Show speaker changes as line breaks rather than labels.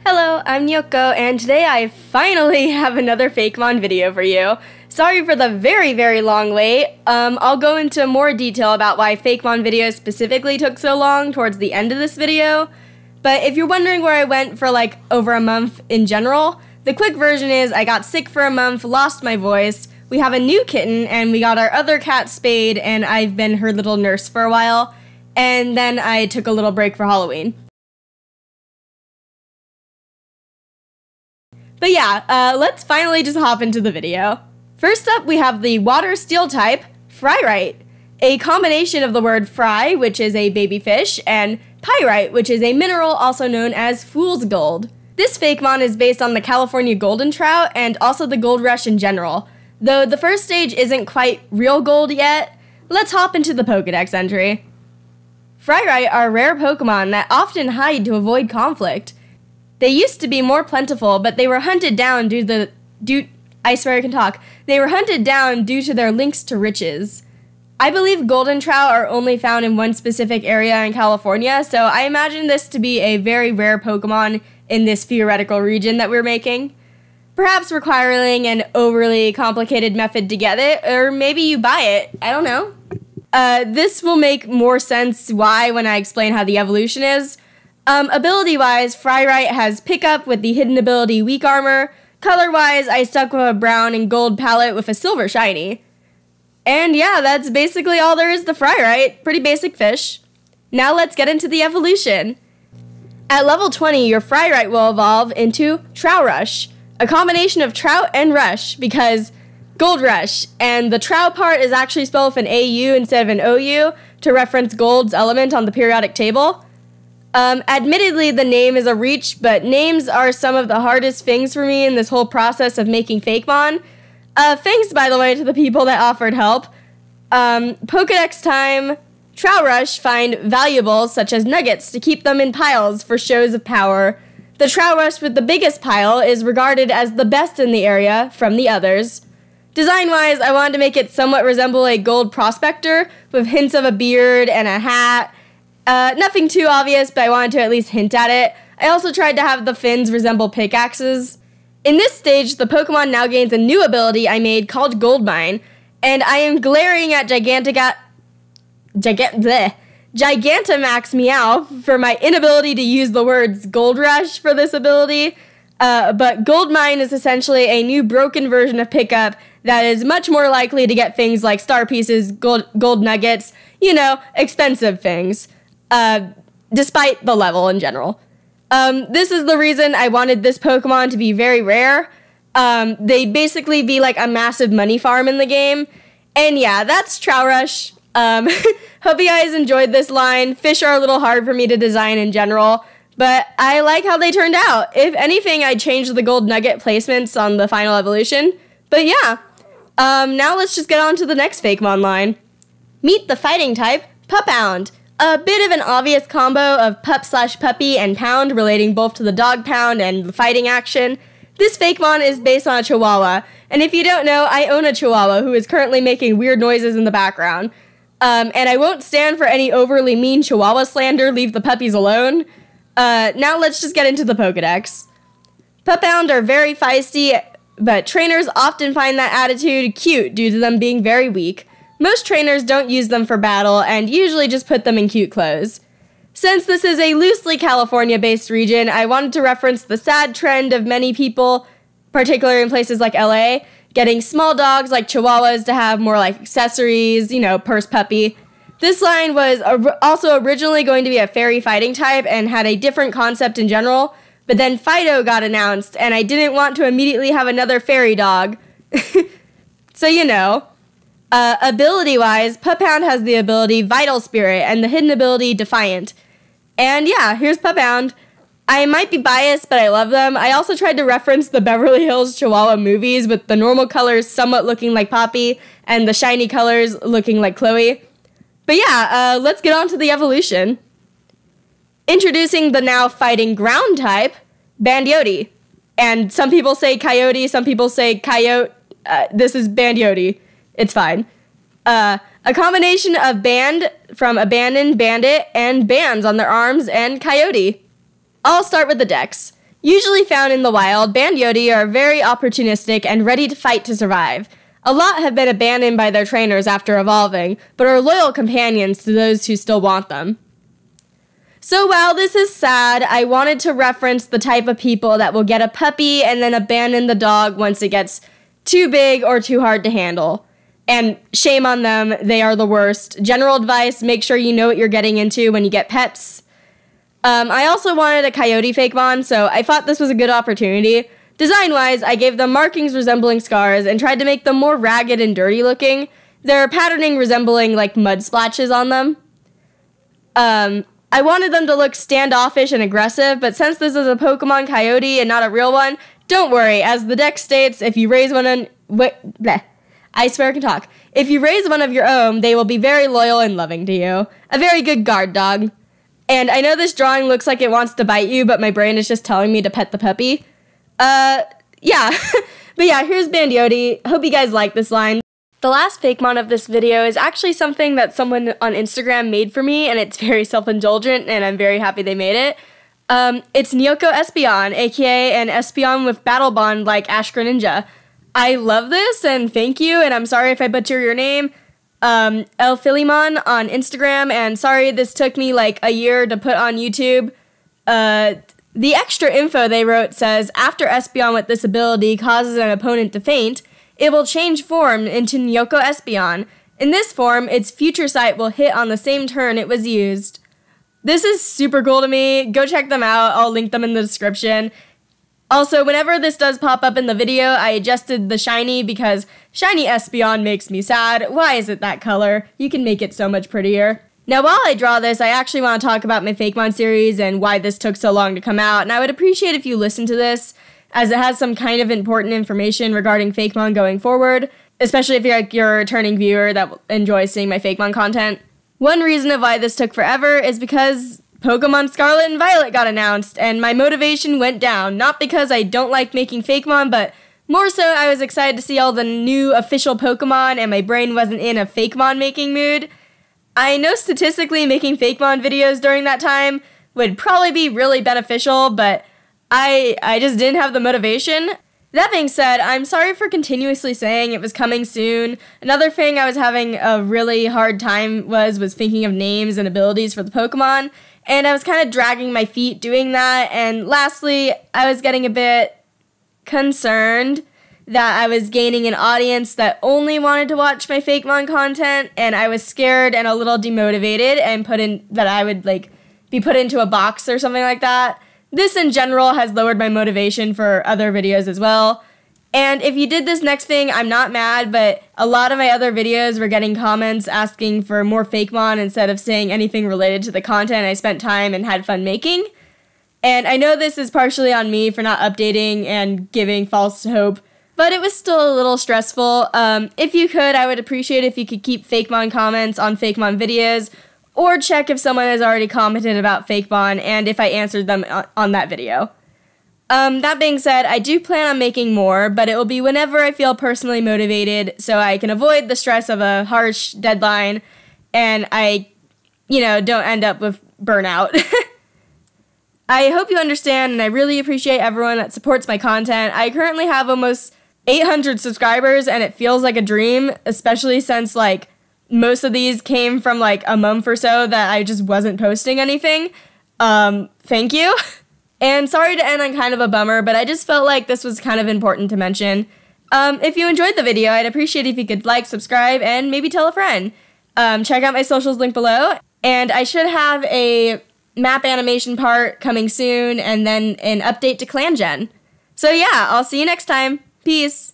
Hello, I'm Nyoko, and today I finally have another Fakemon video for you. Sorry for the very long wait. I'll go into more detail about why Fakemon videos specifically took so long towards the end of this video. But if you're wondering where I went for like over a month in general, the quick version is I got sick for a month, lost my voice, we have a new kitten, and we got our other cat spayed, and I've been her little nurse for a while, and then I took a little break for Halloween. But yeah, let's finally just hop into the video. First up, we have the water steel type, FRYRITE, a combination of the word fry, which is a baby fish, and pyrite, which is a mineral also known as fool's gold. This Fakemon is based on the California golden trout and also the gold rush in general. Though the first stage isn't quite real gold yet, let's hop into the Pokedex entry. FRYRITE are rare Pokemon that often hide to avoid conflict. They used to be more plentiful, but they were hunted down due to their links to riches. I believe golden trout are only found in one specific area in California, so I imagine this to be a very rare Pokemon in this theoretical region that we're making. Perhaps requiring an overly complicated method to get it, or maybe you buy it, I don't know. This will make more sense why when I explain how the evolution is. Ability-wise, FRYRITE has pickup with the hidden ability Weak Armor. Color-wise, I stuck with a brown and gold palette with a silver shiny. And yeah, that's basically all there is to FRYRITE. Pretty basic fish. Now let's get into the evolution. At level 20, your FRYRITE will evolve into Trout Rush, a combination of trout and rush, because Gold Rush, and the trout part is actually spelled with an AU instead of an OU to reference gold's element on the periodic table. Admittedly, the name is a reach, but names are some of the hardest things for me in this whole process of making Fakemon. Thanks, by the way, to the people that offered help. Pokedex time. Trout Rush find valuables such as nuggets to keep them in piles for shows of power. The Trout Rush with the biggest pile is regarded as the best in the area from the others. Design-wise, I wanted to make it somewhat resemble a gold prospector with hints of a beard and a hat. Nothing too obvious, but I wanted to at least hint at it. I also tried to have the fins resemble pickaxes. In this stage, the Pokemon now gains a new ability I made called Goldmine, and I am glaring at Gigantamax Meow for my inability to use the words Gold Rush for this ability. But Goldmine is essentially a new broken version of Pickup that is much more likely to get things like star pieces, gold nuggets, you know, expensive things. Despite the level in general. This is the reason I wanted this Pokemon to be very rare. They basically be like a massive money farm in the game. And yeah, that's Trout Rush. Hope you guys enjoyed this line. Fish are a little hard for me to design in general, but I like how they turned out. If anything, I changed the gold nugget placements on the final evolution. But yeah, now let's just get on to the next Fakemon line. Meet the fighting type, Pupound. A bit of an obvious combo of pup/puppy and pound relating both to the dog pound and the fighting action. This Fakemon is based on a Chihuahua, and if you don't know, I own a Chihuahua who is currently making weird noises in the background. And I won't stand for any overly mean Chihuahua slander, leave the puppies alone. Now let's just get into the Pokedex. Pupound are very feisty, but trainers often find that attitude cute due to them being very weak. Most trainers don't use them for battle and usually just put them in cute clothes. Since this is a loosely California-based region, I wanted to reference the sad trend of many people, particularly in places like LA, getting small dogs like Chihuahuas to have more like accessories, you know, purse puppy. This line was also originally going to be a fairy fighting type and had a different concept in general, but then Fido got announced and I didn't want to immediately have another fairy dog. So you know. Ability-wise, Pupound has the ability Vital Spirit and the hidden ability Defiant. And yeah, here's Pupound. I might be biased, but I love them. I also tried to reference the Beverly Hills Chihuahua movies with the normal colors somewhat looking like Poppy and the shiny colors looking like Chloe. But yeah, let's get on to the evolution. Introducing the now fighting ground type, Bandyote. And some people say Coyote, some people say Coyote. This is Bandyote. It's fine. A combination of band from abandon, bandit, and bands on their arms, and coyote. I'll start with the dex. Usually found in the wild, Bandyote are very opportunistic and ready to fight to survive. A lot have been abandoned by their trainers after evolving, but are loyal companions to those who still want them. So while this is sad, I wanted to reference the type of people that will get a puppy and then abandon the dog once it gets too big or too hard to handle. And shame on them, they are the worst. General advice, make sure you know what you're getting into when you get pets. I also wanted a coyote Fakemon, so I thought this was a good opportunity. Design-wise, I gave them markings resembling scars and tried to make them more ragged and dirty looking. Their patterning resembling like mud splashes on them. I wanted them to look standoffish and aggressive, but since this is a Pokemon coyote and not a real one, don't worry. As the deck states, if you raise one on... I swear I can talk. If you raise one of your own, they will be very loyal and loving to you. A very good guard dog. And I know this drawing looks like it wants to bite you, but my brain is just telling me to pet the puppy. Yeah. But yeah, here's Bandyote. Hope you guys like this line. The last Fakemon of this video is actually something that someone on Instagram made for me, and it's very self-indulgent, and I'm very happy they made it. It's NYOKO-ESPEON, aka an Espeon with battle bond like Ash Greninja. I love this, and thank you, and I'm sorry if I butcher your name. Fakemon on Instagram, and sorry this took me like a year to put on YouTube. The extra info they wrote says, after Espeon with this ability causes an opponent to faint, it will change form into NYOKO-ESPEON. In this form, its future sight will hit on the same turn it was used. This is super cool to me. Go check them out. I'll link them in the description. Also, whenever this does pop up in the video, I adjusted the shiny because shiny Espeon makes me sad. Why is it that color? You can make it so much prettier. Now, while I draw this, I actually want to talk about my Fakemon series and why this took so long to come out, and I would appreciate if you listen to this, as it has some kind of important information regarding Fakemon going forward, especially if you're a returning viewer that enjoys seeing my Fakemon content. One reason of why this took forever is because Pokemon Scarlet and Violet got announced, and my motivation went down, not because I don't like making Fakemon, but more so I was excited to see all the new official Pokemon, and my brain wasn't in a Fakemon making mood. I know statistically making Fakemon videos during that time would probably be really beneficial, but I just didn't have the motivation. That being said, I'm sorry for continuously saying it was coming soon. Another thing I was having a really hard time was thinking of names and abilities for the Pokemon, and I was kind of dragging my feet doing that. And lastly, I was getting a bit concerned that I was gaining an audience that only wanted to watch my Fakemon content, and I was scared and a little demotivated and that I would be put into a box or something like that. This in general has lowered my motivation for other videos as well. And if you did this next thing, I'm not mad, but a lot of my other videos were getting comments asking for more Fakemon instead of saying anything related to the content I spent time and had fun making. And I know this is partially on me for not updating and giving false hope, but it was still a little stressful. If you could, I would appreciate if you could keep Fakemon comments on Fakemon videos, or check if someone has already commented about Fakemon and if I answered them on that video. That being said, I do plan on making more, but it will be whenever I feel personally motivated so I can avoid the stress of a harsh deadline and I, don't end up with burnout. I hope you understand, and I really appreciate everyone that supports my content. I currently have almost 800 subscribers, and it feels like a dream, especially since, most of these came from, a month or so that I just wasn't posting anything. Thank you. And sorry to end on kind of a bummer, but I just felt like this was kind of important to mention. If you enjoyed the video, I'd appreciate if you could subscribe, and maybe tell a friend. Check out my socials linked below, and I should have a map animation part coming soon, and then an update to Clan Gen. So yeah, I'll see you next time. Peace.